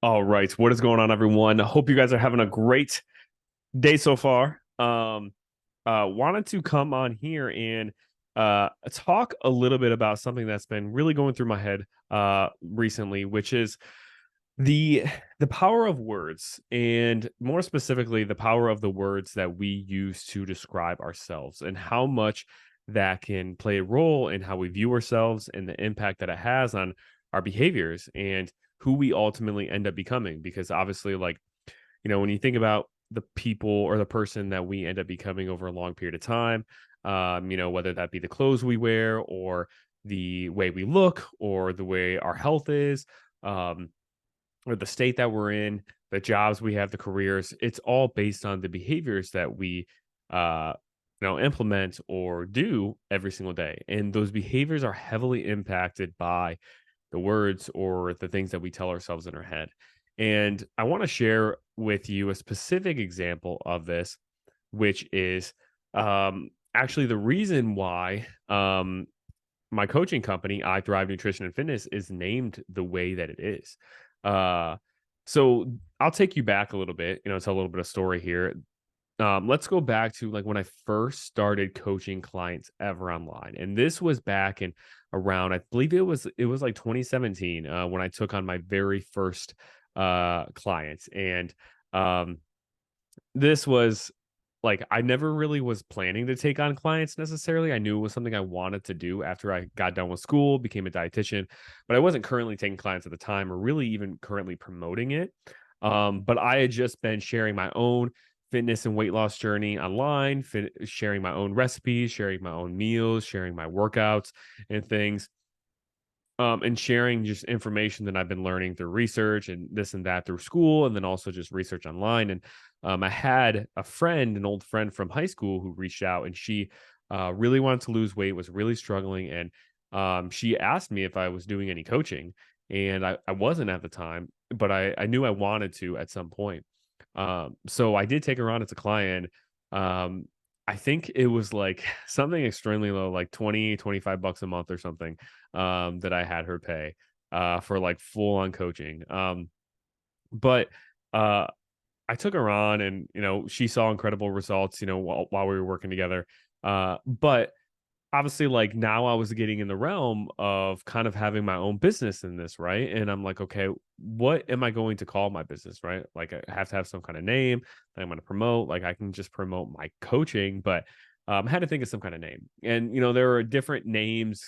All right, what is going on, everyone? I hope you guys are having a great day so far. Wanted to come on here and talk a little bit about something that's been really going through my head recently, which is the the power of words, and more specifically, the power of the words that we use to describe ourselves, and how much that can play a role in how we view ourselves and the impact that it has on our behaviors and who we ultimately end up becoming. Because obviously, like, when you think about the people or the person that we end up becoming over a long period of time, whether that be the clothes we wear or the way we look or the way our health is, um, or the state that we're in, the jobs we have, the careers, it's all based on the behaviors that we uh implement or do every single day. And those behaviors are heavily impacted by the words or the things that we tell ourselves in our head. And I want to share with you a specific example of this, which is actually the reason why my coaching company, I Thrive Nutrition and Fitness, is named the way that it is. Uh, so I'll take you back a little bit, tell a little bit of story here. Let's go back to like when I first started coaching clients ever online, and this was back in around, I believe it was like 2017 when I took on my very first clients, and um, this was like, I never really was planning to take on clients necessarily. I knew it was something I wanted to do after I got done with school, became a dietitian, but I wasn't currently taking clients at the time or really even currently promoting it. But I had just been sharing my own fitness and weight loss journey online, sharing my own recipes, sharing my own meals, sharing my workouts and things, and sharing just information that I've been learning through research and this and that through school, and then also just research online. And I had a friend, an old friend from high school, who reached out, and she really wanted to lose weight, was really struggling, and she asked me if I was doing any coaching, and I wasn't at the time, but I knew I wanted to at some point. So I did take her on as a client. Um, I think it was like something extremely low, like 20, 25 bucks a month or something, that I had her pay for like full on coaching. But uh, I took her on, and she saw incredible results, while we were working together. But obviously, like, now I was getting in the realm of kind of having my own business in this, right? And I'm like, okay, what am I going to call my business, right? Like, I have to have some kind of name that I'm going to promote. Like, I can just promote my coaching, but I had to think of some kind of name. And there are different names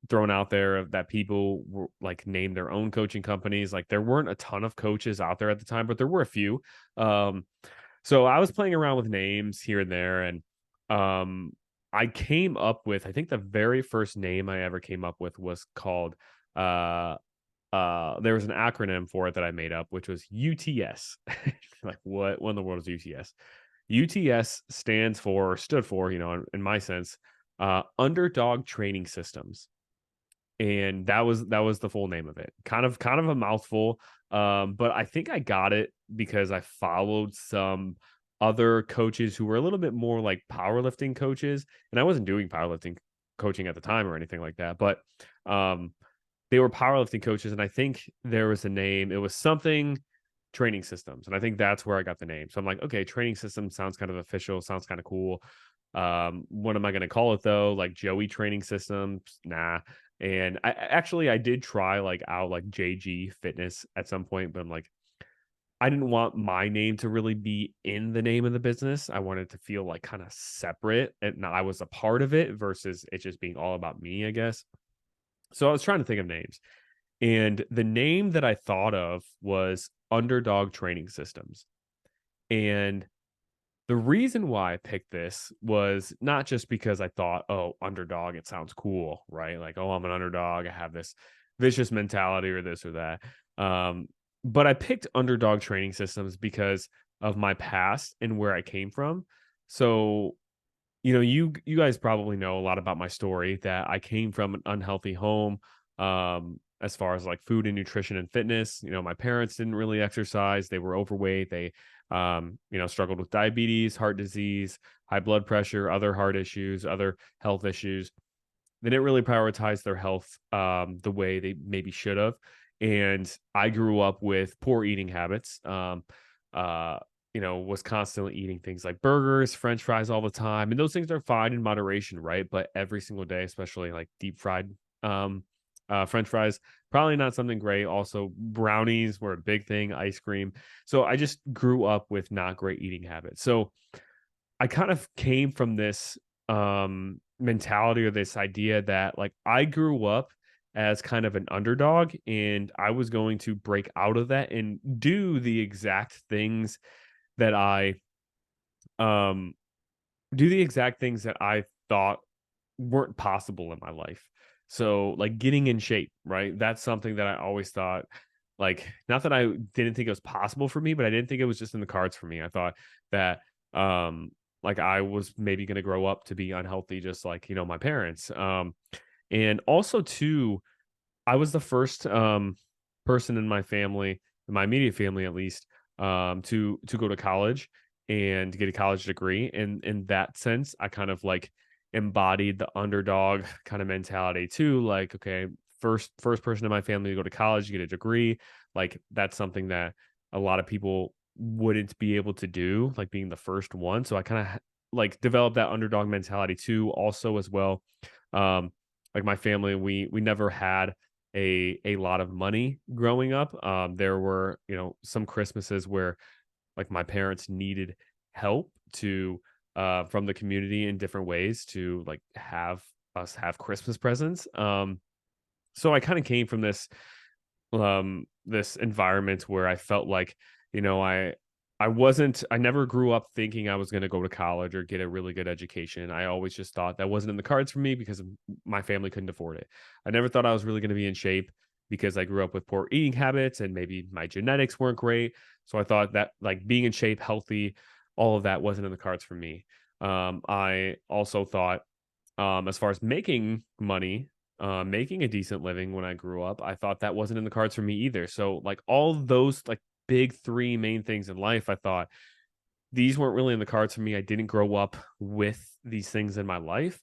thrown out there that people were like name their own coaching companies. Like, there weren't a ton of coaches out there at the time, but there were a few. Um, so I was playing around with names here and there, and um, I came up with, I think the very first name I ever came up with was called uh there was an acronym for it that I made up, which was UTS. Like, what in the world is UTS? UTS stands for, or stood for, in my sense, Underdog Training Systems. And that was the full name of it. Kind of a mouthful, but I think I got it because I followed some other coaches who were a little bit more like powerlifting coaches, and I wasn't doing powerlifting coaching at the time or anything like that, but um, they were powerlifting coaches, and I think there was a name. It was something Training Systems, and I think that's where I got the name. So I'm like, okay, Training Systems sounds kind of official, sounds kind of cool. What am I going to call it though? Like Joey Training Systems? Nah. And I did try like out like JG Fitness at some point, but I'm like, I didn't want my name to really be in the name of the business. I wanted to feel like kind of separate, and I was a part of it versus it just being all about me, I guess. So I was trying to think of names, and the name that I thought of was Underdog Training Systems. And the reason why I picked this was not just because I thought, oh, underdog, it sounds cool, right? Like, oh, I'm an underdog. I have this vicious mentality or this or that. Um, but I picked underdog training systems because of my past and where I came from. So, you guys probably know a lot about my story, that I came from an unhealthy home, as far as like food and nutrition and fitness. My parents didn't really exercise. They were overweight. They struggled with diabetes, heart disease, high blood pressure, other heart issues, other health issues. They didn't really prioritize their health the way they maybe should have. And I grew up with poor eating habits. Uh, was constantly eating things like burgers, French fries all the time, and those things are fine in moderation, right? But every single day, especially like deep fried um, French fries, probably not something great. Also, brownies were a big thing, ice cream. So I just grew up with not great eating habits. So I kind of came from this mentality or this idea that like I grew up as kind of an underdog and I was going to break out of that and do the exact things that um I thought weren't possible in my life. So like getting in shape, right? That's something that I always thought like not that I didn't think it was possible for me, but I didn't think it was just in the cards for me. I thought that like I was maybe going to grow up to be unhealthy just like, my parents. And also too, I was the first person in my family, in my immediate family at least, to go to college and get a college degree. And in that sense, I kind of like embodied the underdog kind of mentality too. Like, okay, first person in my family to go to college, get a degree. Like that's something that a lot of people wouldn't be able to do, like being the first one. So I kind of like developed that underdog mentality too, also as well. Um, like my family, we never had a lot of money growing up. There were, some Christmases where like my parents needed help to from the community in different ways to like have us have Christmas presents. So I kind of came from this environment where I felt like, you know, I never grew up thinking I was going to go to college or get a really good education. I always just thought that wasn't in the cards for me because my family couldn't afford it. I never thought I was really going to be in shape because I grew up with poor eating habits and maybe my genetics weren't great. So I thought that like being in shape, healthy, all of that wasn't in the cards for me. I also thought as far as making money, making a decent living when I grew up, I thought that wasn't in the cards for me either. So, like all those like big three main things in life, I thought these weren't really in the cards for me. I didn't grow up with these things in my life.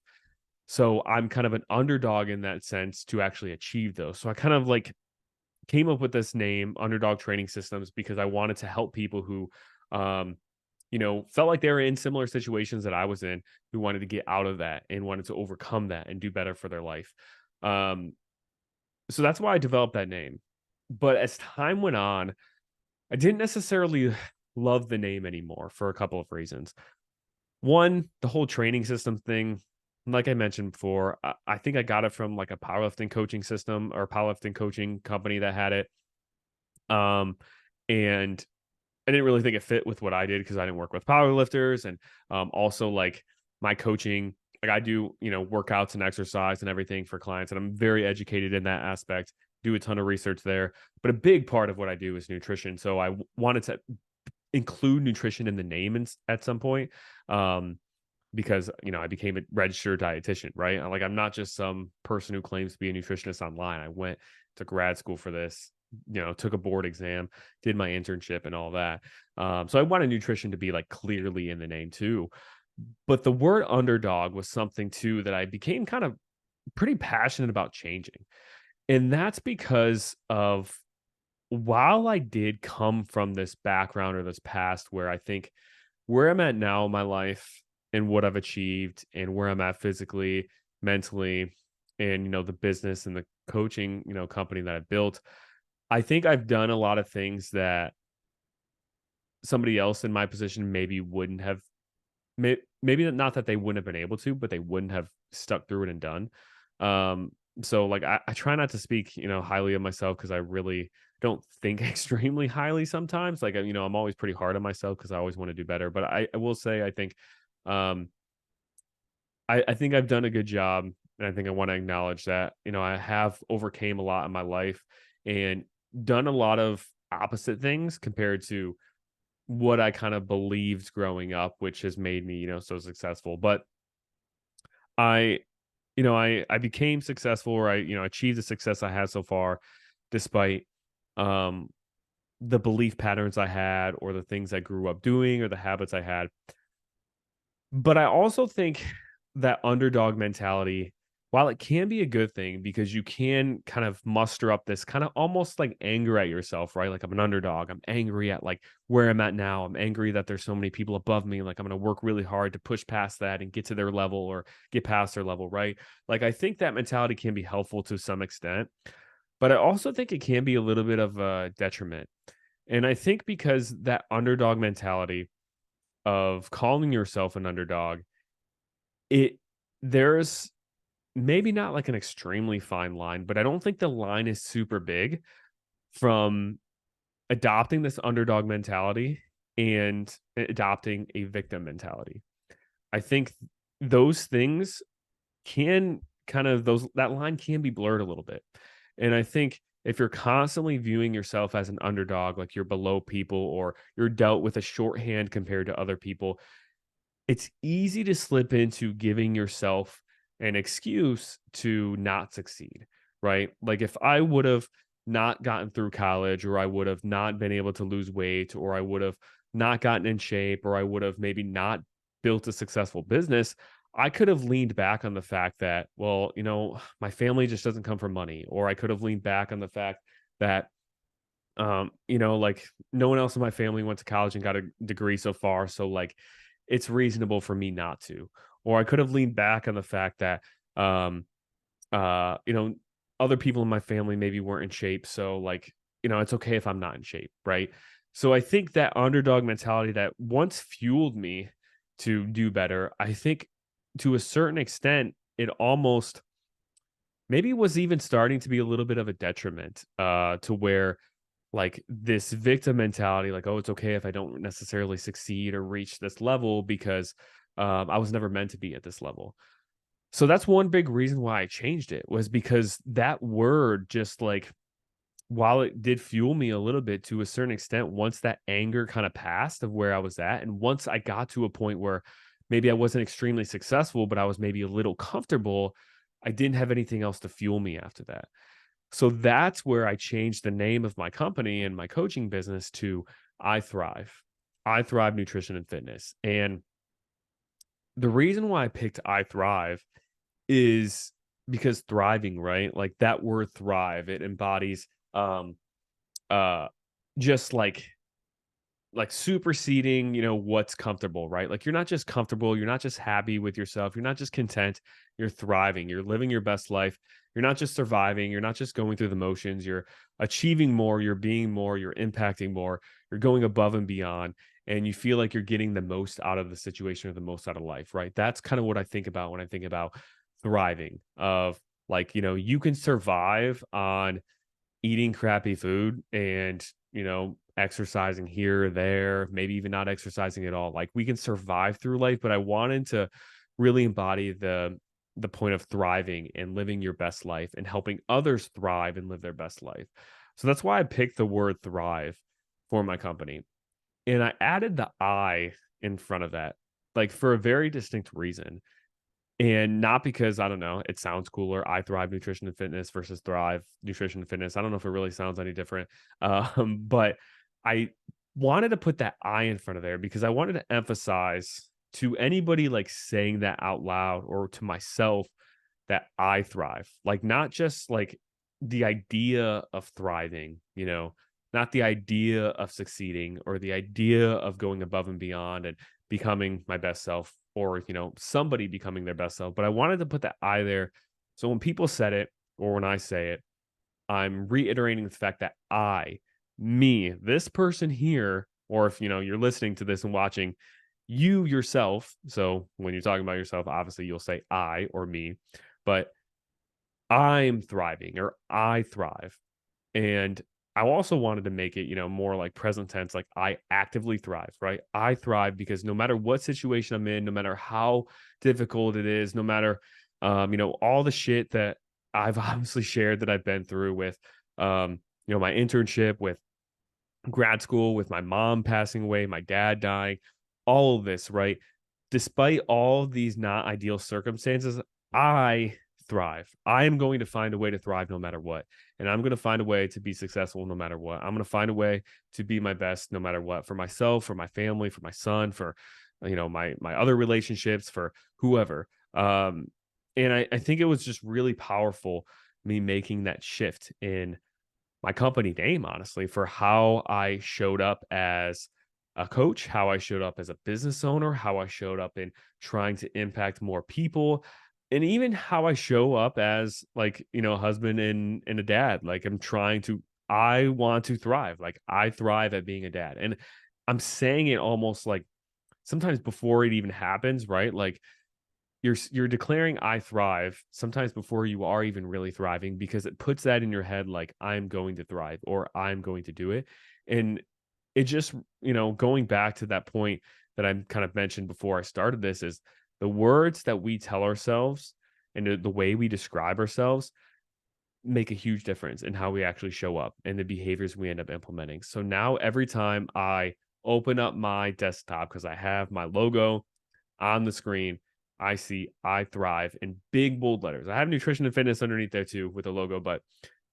So I'm kind of an underdog in that sense to actually achieve those. So I kind of like came up with this name, Underdog Training Systems, because I wanted to help people who um felt like they were in similar situations that I was in, who wanted to get out of that and wanted to overcome that and do better for their life. Um, so that's why I developed that name. But as time went on, I didn't necessarily love the name anymore for a couple of reasons. One, the whole training system thing, like I mentioned before, I think I got it from like a powerlifting coaching system or powerlifting coaching company that had it. And I didn't really think it fit with what I did because I didn't work with powerlifters and also like my coaching. Like I do, workouts and exercise and everything for clients, and I'm very educated in that aspect. Do a ton of research there, but a big part of what I do is nutrition. So I wanted to include nutrition in the name at some point, um, because I became a registered dietitian, right? Like I'm not just some person who claims to be a nutritionist online. I went to grad school for this, took a board exam, did my internship and all that. So I wanted nutrition to be like clearly in the name too. But the word underdog was something too that I became kind of pretty passionate about changing. And that's because of while I did come from this background or this past where I think where I'm at now in my life and what I've achieved and where I'm at physically, mentally, and the business and the coaching, company that I've built, I think I've done a lot of things that somebody else in my position maybe wouldn't have maybe not that they wouldn't have been able to, but they wouldn't have stuck through it and done. Um, so like I try not to speak, highly of myself because I really don't think extremely highly sometimes. Like I'm always pretty hard on myself because I always want to do better. But I will say I think um I think I've done a good job and I think I want to acknowledge that, I have overcame a lot in my life and done a lot of opposite things compared to what I kind of believed growing up, which has made me, so successful. But I, I became successful or I, achieved the success I had so far, despite um the belief patterns I had or the things I grew up doing or the habits I had. But I also think that underdog mentality, while it can be a good thing because you can kind of muster up this kind of almost like anger at yourself, right? Like I'm an underdog. I'm angry at like where I'm at now. I'm angry that there's so many people above me. Like I'm going to work really hard to push past that and get to their level or get past their level, right? Like I think that mentality can be helpful to some extent, but I also think it can be a little bit of a detriment. And I think because that underdog mentality of calling yourself an underdog, it there's maybe not like an extremely fine line, but I don't think the line is super big from adopting this underdog mentality and adopting a victim mentality. I think those things can kind of those that line can be blurred a little bit. And I think if you're constantly viewing yourself as an underdog, like you're below people or you're dealt with a shorthand compared to other people, it's easy to slip into giving yourself an excuse to not succeed, right? Like if I would have not gotten through college, or I would have not been able to lose weight, or I would have not gotten in shape, or I would have maybe not built a successful business, I could have leaned back on the fact that, well, my family just doesn't come from money. Or I could have leaned back on the fact that like no one else in my family went to college and got a degree so far. So like it's reasonable for me not to. Or I could have leaned back on the fact that um uh you know other people in my family maybe weren't in shape. So like, it's okay if I'm not in shape, right? So I think that underdog mentality that once fueled me to do better, I think to a certain extent, it almost maybe was even starting to be a little bit of a detriment to where like this victim mentality, like, oh, it's okay if I don't necessarily succeed or reach this level because I was never meant to be at this level. So that's one big reason why I changed it, was because that word just like, while it did fuel me a little bit to a certain extent, once that anger kind of passed of where I was at, and once I got to a point where maybe I wasn't extremely successful, but I was maybe a little comfortable, I didn't have anything else to fuel me after that. So that's where I changed the name of my company and my coaching business to I Thrive. I Thrive Nutrition and Fitness. And the reason why I picked I Thrive is because thriving, right? Like that word thrive, it embodies um uh just like superseding, what's comfortable, right? Like you're not just comfortable, you're not just happy with yourself, you're not just content, you're thriving, you're living your best life. You're not just surviving, you're not just going through the motions, you're achieving more, you're being more, you're impacting more, you're going above and beyond, and you feel like you're getting the most out of the situation or the most out of life, right? That's kind of what I think about when I think about thriving of like, you can survive on eating crappy food and, exercising here or there, maybe even not exercising at all. Like we can survive through life, but I wanted to really embody the point of thriving and living your best life and helping others thrive and live their best life. So that's why I picked the word thrive for my company. And I added the I in front of that, like for a very distinct reason. And not because, I don't know, it sounds cooler. I Thrive Nutrition and Fitness versus Thrive Nutrition and Fitness. I don't know if it really sounds any different. But I wanted to put that I in front of there because I wanted to emphasize to anybody like saying that out loud, or to myself, that I thrive. Like not just like the idea of thriving, not the idea of succeeding or the idea of going above and beyond and becoming my best self, or somebody becoming their best self, but I wanted to put that I there. So when people said it, or when I say it, I'm reiterating the fact that me, this person here, or if you're listening to this and watching, you yourself. So when you're talking about yourself, obviously you'll say I or me, but I'm thriving, or I thrive. And I also wanted to make it, more like present tense, like I actively thrive, right? I thrive because no matter what situation I'm in, no matter how difficult it is, no matter, all the shit that I've obviously shared that I've been through with, my internship, with grad school, with my mom passing away, my dad dying, all of this, right? Despite all these not ideal circumstances, I thrive. I am going to find a way to thrive no matter what. And I'm going to find a way to be successful no matter what. I'm going to find a way to be my best no matter what, for myself, for my family, for my son, for my other relationships, for whoever. And I think it was just really powerful, me making that shift in my company name, honestly, for how I showed up as a coach, how I showed up as a business owner, how I showed up in trying to impact more people, and even how I show up as like, a husband and a dad. Like I want to thrive. Like I thrive at being a dad. And I'm saying it almost like sometimes before it even happens, right? Like you're declaring I thrive sometimes before you are even really thriving because it puts that in your head like I'm going to thrive or I'm going to do it. And it just, going back to that point that I kind of mentioned before I started this is the words that we tell ourselves and the way we describe ourselves make a huge difference in how we actually show up and the behaviors we end up implementing. So now every time I open up my desktop because I have my logo on the screen, I see I thrive in big bold letters. I have nutrition and fitness underneath there too with a logo, but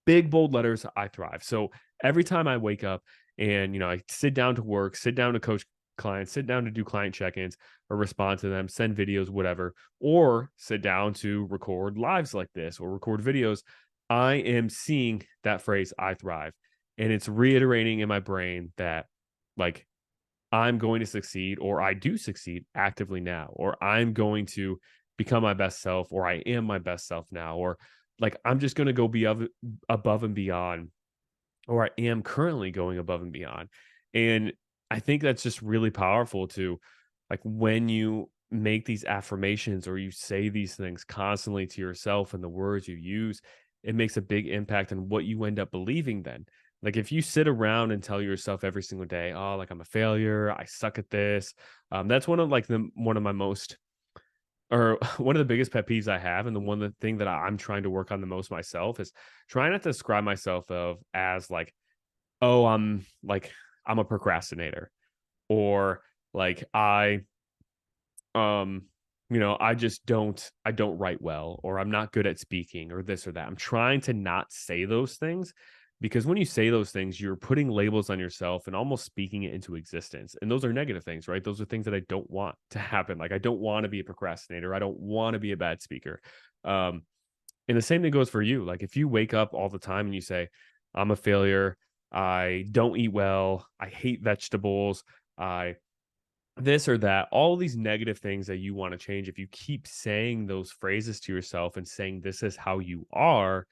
big bold letters, I thrive. So every time I wake up and I sit down to work, sit down to coach clients, sit down to do client check-ins or respond to them, send videos, whatever, or sit down to record lives like this or record videos, I am seeing that phrase I thrive. And it's reiterating in my brain that like I'm going to succeed or I do succeed actively now, or I'm going to become my best self, or I am my best self now, or like I'm just going to go above and beyond, or I am currently going above and beyond. And I think that's just really powerful to like when you make these affirmations or you say these things constantly to yourself and the words you use, it makes a big impact on what you end up believing then. Like if you sit around and tell yourself every single day, oh, like I'm a failure, I suck at this. That's one of my most or one of the biggest pet peeves I have, and the thing that I'm trying to work on the most myself is trying not to describe myself of as like, oh, I'm a procrastinator or like um I don't write well or I'm not good at speaking or this or that. I'm trying to not say those things because when you say those things, you're putting labels on yourself and almost speaking it into existence. And those are negative things, right? Those are things that I don't want to happen. Like I don't want to be a procrastinator. I don't want to be a bad speaker. Um, and the same thing goes for you. Like if you wake up all the time and you say, I'm a failure, I don't eat well, I hate vegetables, I this or that, all these negative things that you want to change, if you keep saying those phrases to yourself and saying this is how you are,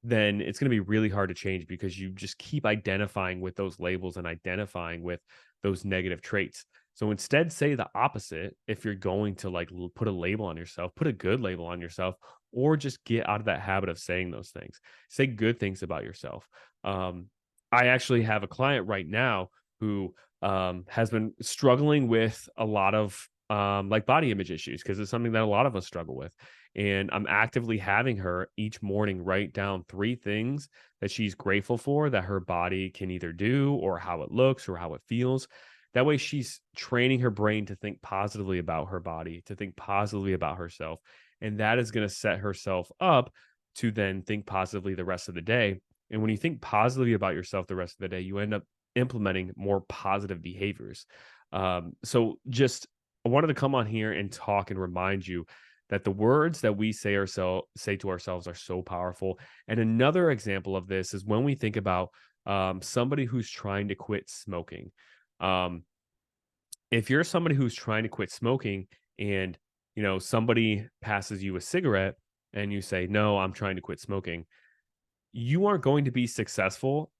then it's going to be really hard to change because you just keep identifying with those labels and identifying with those negative traits. So instead, say the opposite. If you're going to like put a label on yourself, put a good label on yourself, or just get out of that habit of saying those things. Say good things about yourself. Um, I actually have a client right now who has been struggling with a lot of like body image issues because it's something that a lot of us struggle with. And I'm actively having her each morning write down 3 things that she's grateful for that her body can either do or how it looks or how it feels. That way, she's training her brain to think positively about her body, to think positively about herself. And that is going to set herself up to then think positively the rest of the day. And when you think positively about yourself the rest of the day, you end up implementing more positive behaviors. So just I wanted to come on here and talk and remind you that the words that we say to ourselves are so powerful. And another example of this is when we think about somebody who's trying to quit smoking. Um, if you're somebody who's trying to quit smoking and somebody passes you a cigarette and you say, "No, I'm trying to quit smoking," you aren't going to be as successful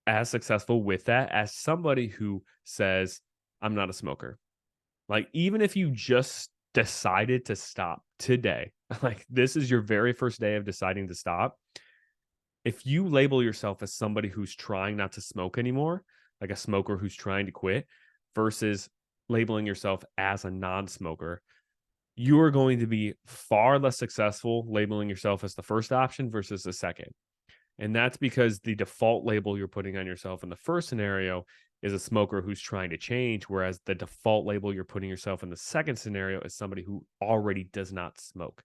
with that as somebody who says, "I'm not a smoker." Like, even if you just decided to stop today, like this is your very first day of deciding to stop. If you label yourself as somebody who's trying not to smoke anymore, like a smoker who's trying to quit, versus labeling yourself as a non smoker, you are going to be far less successful labeling yourself as the first option versus the second. And that's because the default label you're putting on yourself in the first scenario is a smoker who's trying to change, whereas the default label you're putting yourself in the second scenario is somebody who already does not smoke.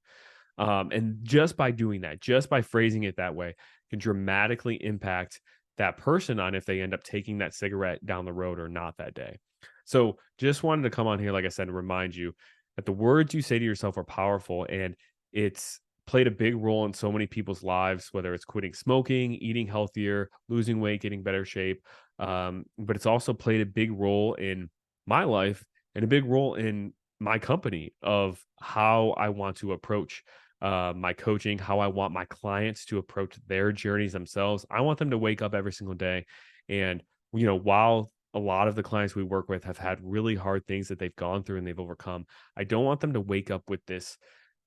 And just by doing that, just by phrasing it that way, can dramatically impact that person on if they end up taking that cigarette down the road or not that day. So just wanted to come on here, like I said, and remind you that the words you say to yourself are powerful. And it's played a big role in so many people's lives, whether it's quitting smoking, eating healthier, losing weight, getting better shape. But it's also played a big role in my life and a big role in my company of how I want to approach my coaching, how I want my clients to approach their journeys themselves. I want them to wake up every single day. And, while a lot of the clients we work with have had really hard things that they've gone through and they've overcome, I don't want them to wake up with this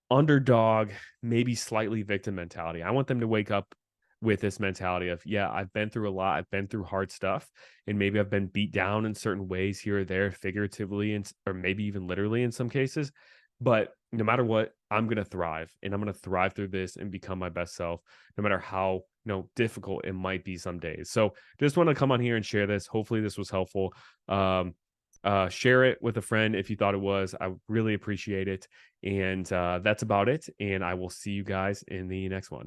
underdog, maybe slightly victim mentality. I want them to wake up with this mentality of, yeah, I've been through a lot. I've been through hard stuff, and maybe I've been beat down in certain ways here or there, figuratively, and or maybe even literally in some cases. But no matter what, I'm gonna thrive, and I'm gonna thrive through this and become my best self, no matter how difficult it might be some days. So, just want to come on here and share this. Hopefully, this was helpful. Um, share it with a friend if you thought it was. I really appreciate it. And that's about it. And I will see you guys in the next one.